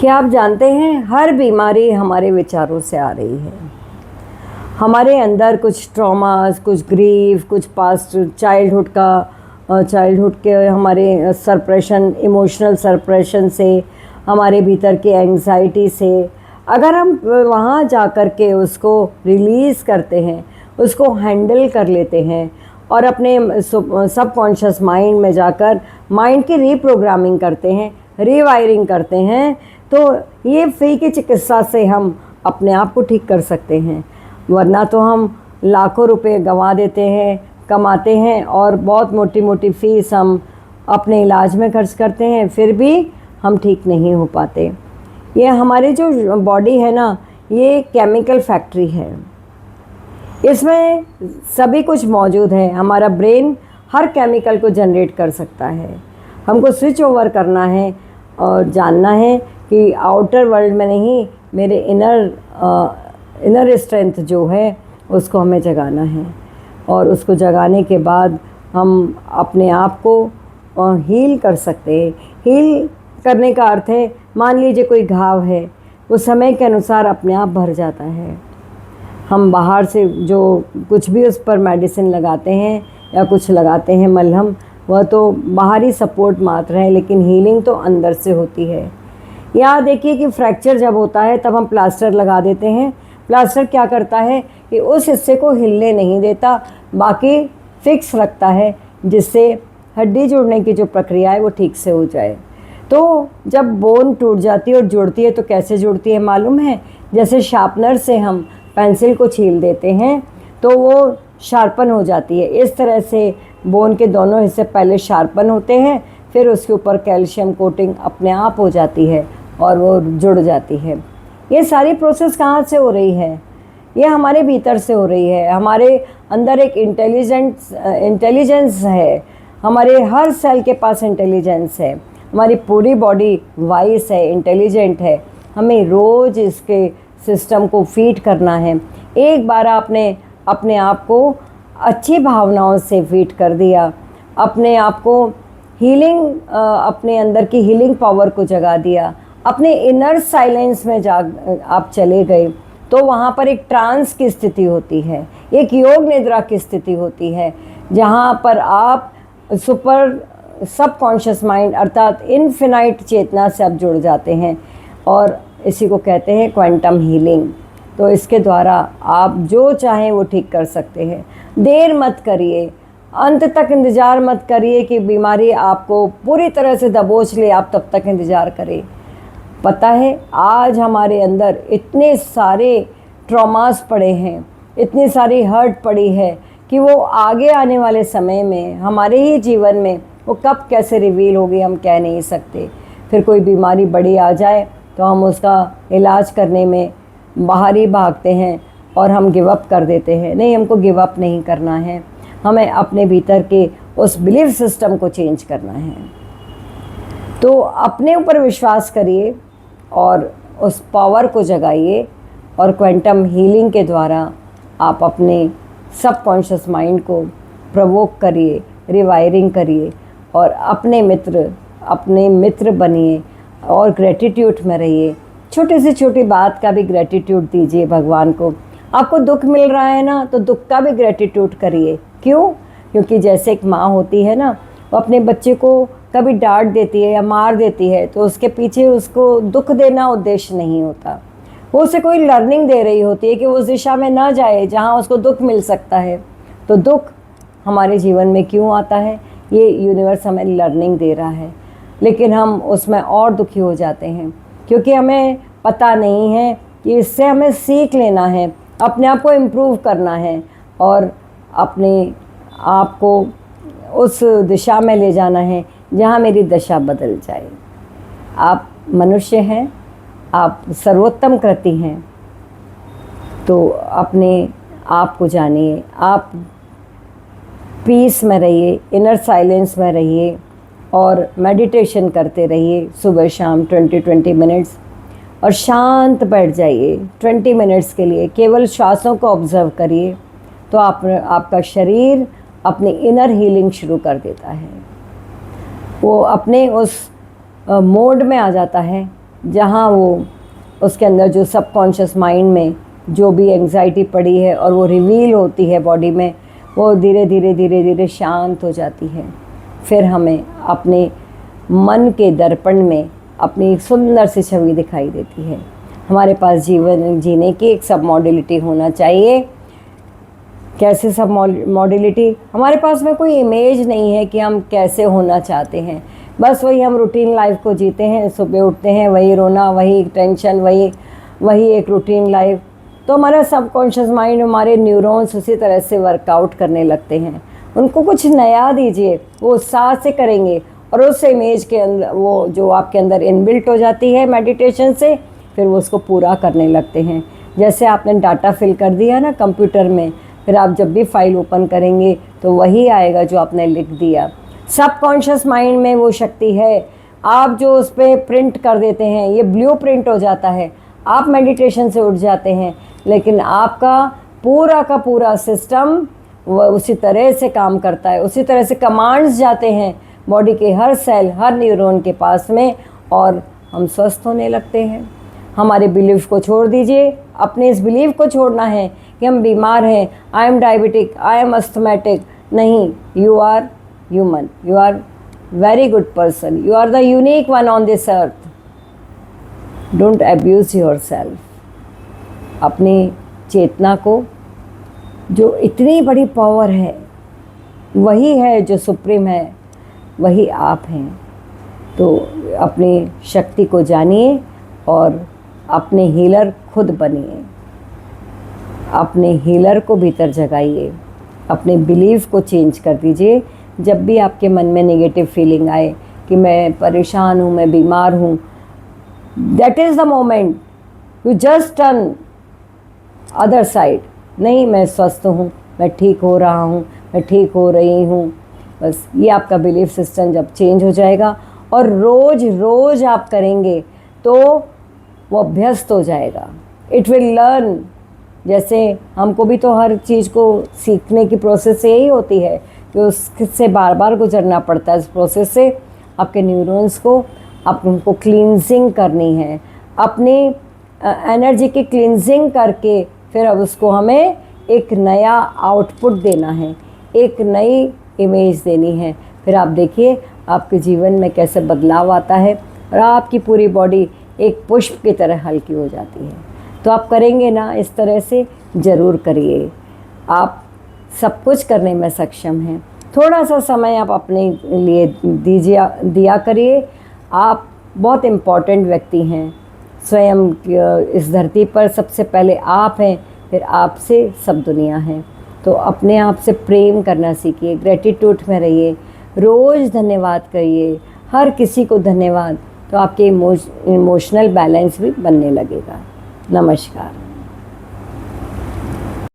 क्या आप जानते हैं हर बीमारी हमारे विचारों से आ रही है। हमारे अंदर कुछ ट्रॉमास, कुछ ग्रीफ, कुछ पास्ट चाइल्डहुड के हमारे सरप्रेशन, इमोशनल सरप्रेशन से, हमारे भीतर की एंग्जाइटी से, अगर हम वहाँ जा कर के उसको रिलीज़ करते हैं, उसको हैंडल कर लेते हैं और अपने सबकॉन्शियस माइंड में जाकर माइंड की रीप्रोग्रामिंग करते हैं, रीवायरिंग करते हैं, तो ये फ्री की चिकित्सा से हम अपने आप को ठीक कर सकते हैं। वरना तो हम लाखों रुपए गंवा देते हैं, कमाते हैं और बहुत मोटी मोटी फीस हम अपने इलाज में खर्च करते हैं, फिर भी हम ठीक नहीं हो पाते। ये हमारी जो बॉडी है ना, ये केमिकल फैक्ट्री है। इसमें सभी कुछ मौजूद है। हमारा ब्रेन हर केमिकल को जनरेट कर सकता है। हमको स्विच ओवर करना है और जानना है कि आउटर वर्ल्ड में नहीं, मेरे इनर स्ट्रेंथ जो है उसको हमें जगाना है। और उसको जगाने के बाद हम अपने आप को हील कर सकते हैं। हील करने का अर्थ है, मान लीजिए कोई घाव है, वो समय के अनुसार अपने आप भर जाता है। हम बाहर से जो कुछ भी उस पर मेडिसिन लगाते हैं या कुछ लगाते हैं मलहम, वह तो बाहरी सपोर्ट मात्र है, लेकिन हीलिंग तो अंदर से होती है। यहाँ देखिए कि फ्रैक्चर जब होता है तब हम प्लास्टर लगा देते हैं। प्लास्टर क्या करता है कि उस हिस्से को हिलने नहीं देता, बाकी फिक्स रखता है, जिससे हड्डी जुड़ने की जो प्रक्रिया है वो ठीक से हो जाए। तो जब बोन टूट जाती है और जुड़ती है तो कैसे जुड़ती है मालूम है? जैसे शार्पनर से हम पेंसिल को छील देते हैं तो वो शार्पन हो जाती है। इस तरह से बोन के दोनों हिस्से पहले शार्पन होते हैं, फिर उसके ऊपर कैल्शियम कोटिंग अपने आप हो जाती है और वो जुड़ जाती है। ये सारी प्रोसेस कहाँ से हो रही है? ये हमारे भीतर से हो रही है। हमारे अंदर एक इंटेलिजेंस है। हमारे हर सेल के पास इंटेलिजेंस है। हमारी पूरी बॉडी वाइस है, इंटेलिजेंट है। हमें रोज़ इसके सिस्टम को फीड करना है। एक बार आपने अपने आप को अच्छी भावनाओं से फीड कर दिया, अपने आप को हीलिंग, अपने अंदर की हीलिंग पावर को जगा दिया, अपने इनर साइलेंस में आप चले गए, तो वहाँ पर एक ट्रांस की स्थिति होती है, एक योग निद्रा की स्थिति होती है, जहाँ पर आप सुपर सबकॉन्शियस माइंड अर्थात इनफिनाइट चेतना से आप जुड़ जाते हैं। और इसी को कहते हैं क्वांटम हीलिंग। तो इसके द्वारा आप जो चाहें वो ठीक कर सकते हैं। देर मत करिए, अंत तक इंतज़ार मत करिए कि बीमारी आपको पूरी तरह से दबोच ले, आप तब तक इंतज़ार करें। पता है, आज हमारे अंदर इतने सारे ट्रॉमास पड़े हैं, इतनी सारी हर्ट पड़ी है कि वो आगे आने वाले समय में हमारे ही जीवन में वो कब कैसे रिवील होगी हम कह नहीं सकते। फिर कोई बीमारी बड़ी आ जाए तो हम उसका इलाज करने में बाहर ही भागते हैं और हम गिव अप कर देते हैं। नहीं, हमको गिव अप नहीं करना है। हमें अपने भीतर के उस बिलीफ सिस्टम को चेंज करना है। तो अपने ऊपर विश्वास करिए और उस पावर को जगाइए और क्वांटम हीलिंग के द्वारा आप अपने सबकॉन्शियस माइंड को प्रोवोक करिए, रिवायरिंग करिए और अपने मित्र बनिए और ग्रेटिट्यूड में रहिए। छोटी से छोटी बात का भी ग्रेटिट्यूड दीजिए भगवान को। आपको दुख मिल रहा है ना, तो दुख का भी ग्रेटिट्यूड करिए। क्यों? क्योंकि जैसे एक माँ होती है ना, वो अपने बच्चे को कभी डांट देती है या मार देती है, तो उसके पीछे उसको दुख देना उद्देश्य नहीं होता। वो उसे कोई लर्निंग दे रही होती है कि वो उस दिशा में ना जाए जहाँ उसको दुख मिल सकता है। तो दुख हमारे जीवन में क्यों आता है? ये यूनिवर्स हमें लर्निंग दे रहा है, लेकिन हम उसमें और दुखी हो जाते हैं क्योंकि हमें पता नहीं है कि इससे हमें सीख लेना है, अपने आप को इम्प्रूव करना है और अपने आप को उस दिशा में ले जाना है जहाँ मेरी दशा बदल जाए। आप मनुष्य हैं, आप सर्वोत्तम कृति हैं, तो अपने आप को जानिए, आप पीस में रहिए, इनर साइलेंस में रहिए और मेडिटेशन करते रहिए सुबह शाम 20-20 मिनट्स और शांत बैठ जाइए 20 मिनट्स के लिए। केवल श्वासों को ऑब्जर्व करिए तो आपका शरीर अपनी इनर हीलिंग शुरू कर देता है। वो अपने उस मोड में आ जाता है जहाँ वो उसके अंदर जो सबकॉन्शियस माइंड में जो भी एंग्जाइटी पड़ी है और वो रिवील होती है बॉडी में, वो धीरे धीरे शांत हो जाती है। फिर हमें अपने मन के दर्पण में अपनी एक सुंदर सी छवि दिखाई देती है। हमारे पास जीवन जीने की एक सब मॉडलिटी होना चाहिए। कैसे सब मॉडलिटी? हमारे पास में कोई इमेज नहीं है कि हम कैसे होना चाहते हैं, बस वही हम रूटीन लाइफ को जीते हैं। सुबह उठते हैं, वही रोना, वही टेंशन, वही एक रूटीन लाइफ। तो हमारा सबकॉन्शियस माइंड, हमारे न्यूरॉन्स उसी तरह से वर्कआउट करने लगते हैं। उनको कुछ नया दीजिए, वो उत्साह से करेंगे और उस इमेज के अंदर वो जो आपके अंदर इनबिल्ट हो जाती है मेडिटेशन से, फिर वो उसको पूरा करने लगते हैं। जैसे आपने डाटा फिल कर दिया ना कंप्यूटर में, फिर आप जब भी फाइल ओपन करेंगे तो वही आएगा जो आपने लिख दिया। सबकॉन्शियस माइंड में वो शक्ति है, आप जो उस पर प्रिंट कर देते हैं ये ब्लू प्रिंट हो जाता है। आप मेडिटेशन से उठ जाते हैं, लेकिन आपका का पूरा सिस्टम वह उसी तरह से काम करता है, उसी तरह से कमांड्स जाते हैं बॉडी के हर सेल, हर न्यूरॉन के पास में, और हम स्वस्थ होने लगते हैं। हमारे बिलीफ को छोड़ दीजिए, अपने इस बिलीफ को छोड़ना है कि हम बीमार हैं, I am diabetic, I am asthmatic. नहीं, you are human, you are very good person, you are the unique one on this earth. Don't abuse yourself. अपनी चेतना को, जो इतनी बड़ी पावर है, वही है जो सुप्रीम है, वही आप हैं। तो अपनी शक्ति को जानिए और अपने हीलर खुद बनिए। अपने हीलर को भीतर जगाइए, अपने बिलीफ को चेंज कर दीजिए। जब भी आपके मन में नेगेटिव फीलिंग आए कि मैं परेशान हूँ, मैं बीमार हूँ, that is the moment you just turn other side. नहीं, मैं स्वस्थ हूँ, मैं ठीक हो रहा हूँ, मैं ठीक हो रही हूँ। बस ये आपका बिलीफ सिस्टम जब चेंज हो जाएगा और रोज़ रोज़ आप करेंगे तो वो अभ्यस्त हो जाएगा। It will learn. जैसे हमको भी तो हर चीज़ को सीखने की प्रोसेस यही होती है कि उससे बार बार गुजरना पड़ता है। इस प्रोसेस से आपके न्यूरॉन्स को आपको क्लींजिंग करनी है, अपनी एनर्जी की क्लींजिंग करके फिर अब उसको हमें एक नया आउटपुट देना है, एक नई इमेज देनी है। फिर आप देखिए आपके जीवन में कैसे बदलाव आता है और आपकी पूरी बॉडी एक पुष्प की तरह हल्की हो जाती है। तो आप करेंगे ना, इस तरह से ज़रूर करिए। आप सब कुछ करने में सक्षम हैं। थोड़ा सा समय आप अपने लिए दिया करिए। आप बहुत इम्पॉर्टेंट व्यक्ति हैं। स्वयं इस धरती पर सबसे पहले आप हैं, फिर आपसे सब दुनिया है। तो अपने आप से प्रेम करना सीखिए, ग्रेटिट्यूड में रहिए, रोज़ धन्यवाद करिए, हर किसी को धन्यवाद। तो आपके इमोशनल बैलेंस भी बनने लगेगा। नमस्कार।